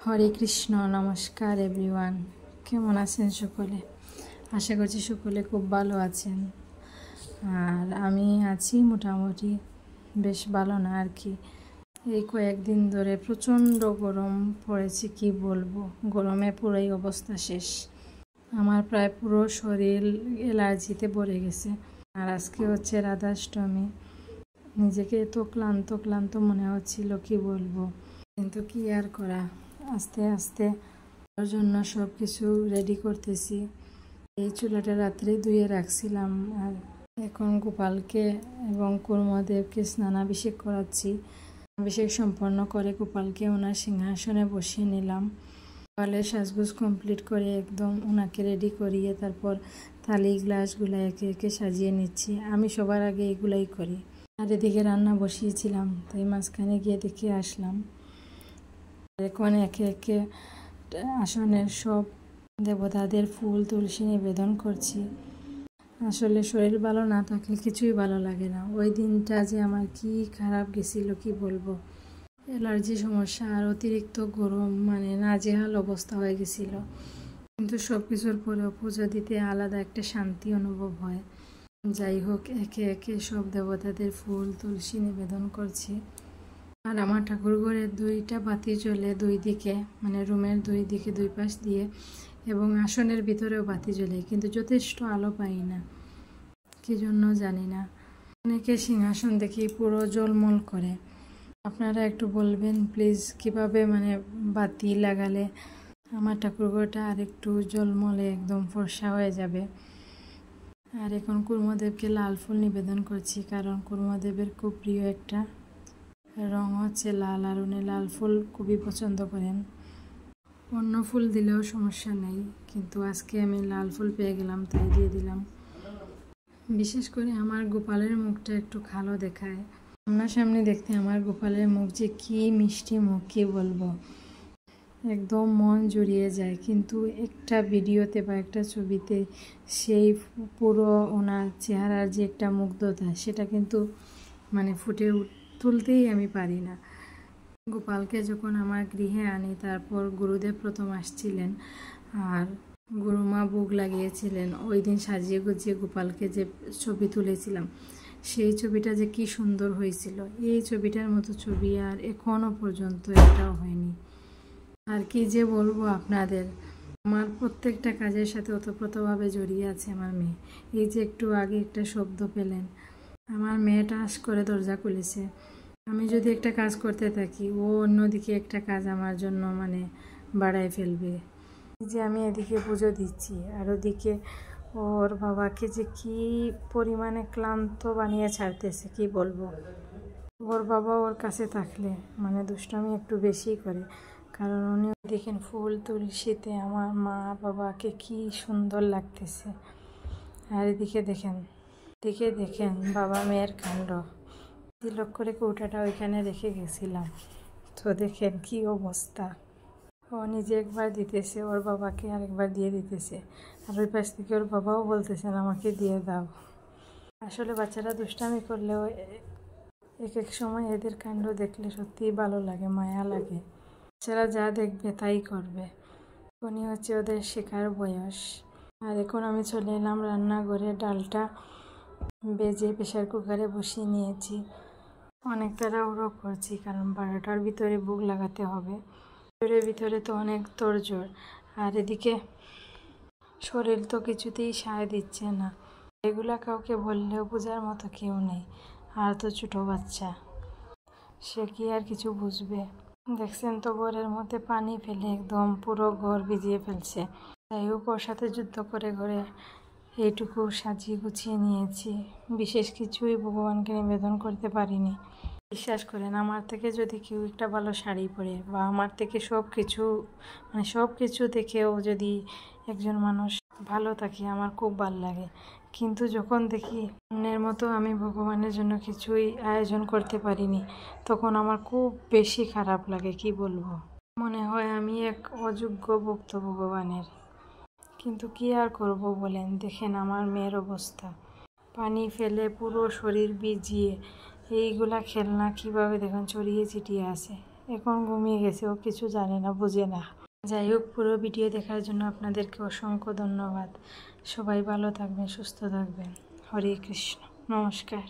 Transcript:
হরে কৃষ্ণ। নমস্কার এভরিওয়ান, কেমন আছেন সকলে? আশা করছি সকলে খুব ভালো আছেন। আর আমি আছি মোটামুটি, বেশ ভালো না আর কি। এই কয়েকদিন ধরে প্রচণ্ড গরম পড়েছে, কি বলবো, গরমে পুরোই অবস্থা শেষ। আমার প্রায় পুরো শরীর অ্যালার্জিতে ভরে গেছে। আর আজকে হচ্ছে রাধাষ্টমী, নিজেকে এত ক্লান্ত ক্লান্ত মনে হচ্ছিল, কি বলবো। কিন্তু কি আর করা, আস্তে আস্তে ওর জন্য সব কিছু রেডি করতেছি। এই চুলাটা রাত্রে ধুয়ে রাখছিলাম, আর এখন গোপালকে এবং কুর্মদেবকে স্নানাভিষেক করাচ্ছি। অভিষেক সম্পন্ন করে গোপালকে ওনার সিংহাসনে বসিয়ে নিলাম। গোপালের সাজগোজ কমপ্লিট করে একদম ওনাকে রেডি করিয়ে তারপর থালি গ্লাসগুলো একে একে সাজিয়ে নিচ্ছি। আমি সবার আগে এগুলাই করি। আর এদিকে রান্না বসিয়েছিলাম, তাই মাঝখানে গিয়ে দেখে আসলাম। এখন একে একে আসনের সব দেবতাদের ফুল তুলসী নিবেদন করছি। আসলে শরীর ভালো না থাকলে কিছুই ভালো লাগে না। ওই দিনটা যে আমার কি খারাপ গেছিল, কি বলবো। অ্যালার্জি সমস্যা আর অতিরিক্ত গরম, মানে নাজেহাল অবস্থা হয়ে গেছিল। কিন্তু সব কিছুর পরেও পুজো দিতে আলাদা একটা শান্তি অনুভব হয়। যাই হোক, একে একে সব দেবতাদের ফুল তুলসী নিবেদন করছি। আর আমার ঠাকুরঘরের 2টা বাতি জ্বলে দুই দিকে, মানে রুমের দুই দিকে, দুই পাশ দিয়ে, এবং আসনের ভিতরেও বাতি জ্বলে, কিন্তু যথেষ্ট আলো পাই না, কি জন্য জানি না। অনেকে সিংহাসন দেখি পুরো জলমল করে। আপনারা একটু বলবেন প্লিজ, কিভাবে মানে বাতি লাগালে আমার ঠাকুরঘরটা আর একটু জলমলে একদম ফর্সা হয়ে যাবে। আর এখন কুর্মদেবকে লাল ফুল নিবেদন করছি, কারণ কুর্মদেবের খুব প্রিয় একটা রং হচ্ছে লাল, আর উনি লাল ফুল খুবই পছন্দ করেন। অন্য ফুল দিলেও সমস্যা নেই, কিন্তু আজকে আমি লাল ফুল পেয়ে গেলাম, তাই দিয়ে দিলাম। বিশেষ করে আমার গোপালের মুখটা একটু কালো দেখায়। সামনাসামনি দেখতে আমার গোপালের মুখ যে কি মিষ্টি মুখ, কি বলবো, একদম মন জুড়িয়ে যায়। কিন্তু একটা ভিডিওতে বা একটা ছবিতে সেই পুরো ওনার চেহারার যে একটা মুগ্ধতা, সেটা কিন্তু মানে ফুটে তুলতেই আমি পারি না। গোপালকে যখন আমার গৃহে আনি, তারপর গুরুদেব প্রথম আসছিলেন আর গুরুমা ভোগ লাগিয়েছিলেন। ওই দিন সাজিয়ে গুজিয়ে গোপালকে যে ছবি তুলেছিলাম, সেই ছবিটা যে কি সুন্দর হয়েছিল। এই ছবিটার মতো ছবি আর এখনও পর্যন্ত একটাও হয়নি। আর কি যে বলবো আপনাদের, আমার প্রত্যেকটা কাজের সাথে ওতপ্রোতভাবে জড়িয়ে আছে আমার মেয়ে। এই যে একটু আগে একটা শব্দ পেলেন, আমার মেয়েটা আশ করে দরজা খুলেছে। আমি যদি একটা কাজ করতে থাকি, ও অন্যদিকে একটা কাজ আমার জন্য মানে বাড়ায় ফেলবে। যে আমি এদিকে পুজো দিচ্ছি, আর ওদিকে ওর বাবাকে যে কি পরিমাণে ক্লান্ত বানিয়ে ছাড়তেছে, কি বলবো। ওর বাবা ওর কাছে থাকলে মানে দুষ্টামি একটু বেশি করে, কারণ উনি দেখেন ফুল তুলসীতে আমার মা বাবাকে কি সুন্দর লাগতেছে। আর এদিকে দেখেন বাবা মেয়ের কাণ্ড। তিলক করে কৌটাটা ওইখানে রেখে গেছিলাম, তো দেখেন কি অবস্থা। ও নিজে একবার দিতেছে ওর বাবাকে, আর একবার দিয়ে দিতেছে, আর ওই পাশ থেকে ওর বাবাও বলতেছেন আমাকে দিয়ে দাও। আসলে বাচ্চারা দুষ্টামি করলেও এক এক সময় এদের কাণ্ড দেখলে সত্যিই ভালো লাগে, মায়া লাগে। বাচ্চারা যা দেখবে তাই করবে, উনি হচ্ছে ওদের শেখার বয়স। আর এখন আমি চলে এলাম রান্নাঘরে। ডালটা বেজে প্রেশার কুকারে বসিয়ে নিয়েছি। অনেক তাড়াহুড়ো করছি, কারণ 12টার ভিতরে ভোগ লাগাতে হবে। ভিতরে তো অনেক তোড়জোড়, আর এদিকে শরীর তো কিছুতেই সায় দিচ্ছে না। এগুলা কাউকে বললেও বোঝার মতো কেউ নেই, আর তো ছোটো বাচ্চা, সে কি আর কিছু বুঝবে। দেখছেন তো ঘরের মধ্যে পানি ফেলে একদম পুরো ঘর ভিজিয়ে ফেলছে। যাই হোক, ওর সাথে যুদ্ধ করে ঘরে এইটুকু সাজিয়ে গুছিয়ে নিয়েছি। বিশেষ কিছুই ভগবানকে নিবেদন করতে পারিনি। বিশ্বাস করেন, আমার থেকে যদি কেউ একটা ভালো শাড়ি পরে, বা আমার থেকে সব কিছু দেখেও যদি একজন মানুষ ভালো থাকে, আমার খুব ভালো লাগে। কিন্তু যখন দেখি অন্যের মতো আমি ভগবানের জন্য কিছুই আয়োজন করতে পারিনি, তখন আমার খুব বেশি খারাপ লাগে, কি বলবো। মনে হয় আমি এক অযোগ্য ভক্ত ভগবানের। কিন্তু কি আর করব বলেন। দেখেন আমার মেয়ের অবস্থা, পানি ফেলে পুরো শরীর ভিজিয়ে এইগুলা খেলনা কিভাবে দেখুন ছড়িয়ে ছিটিয়ে আছে। এখন ঘুমিয়ে গেছে, ও কিছু জানে না, বুঝে না। যাই হোক, পুরো ভিডিও দেখার জন্য আপনাদেরকে অসংখ্য ধন্যবাদ। সবাই ভালো থাকবেন, সুস্থ থাকবেন। হরে কৃষ্ণ, নমস্কার।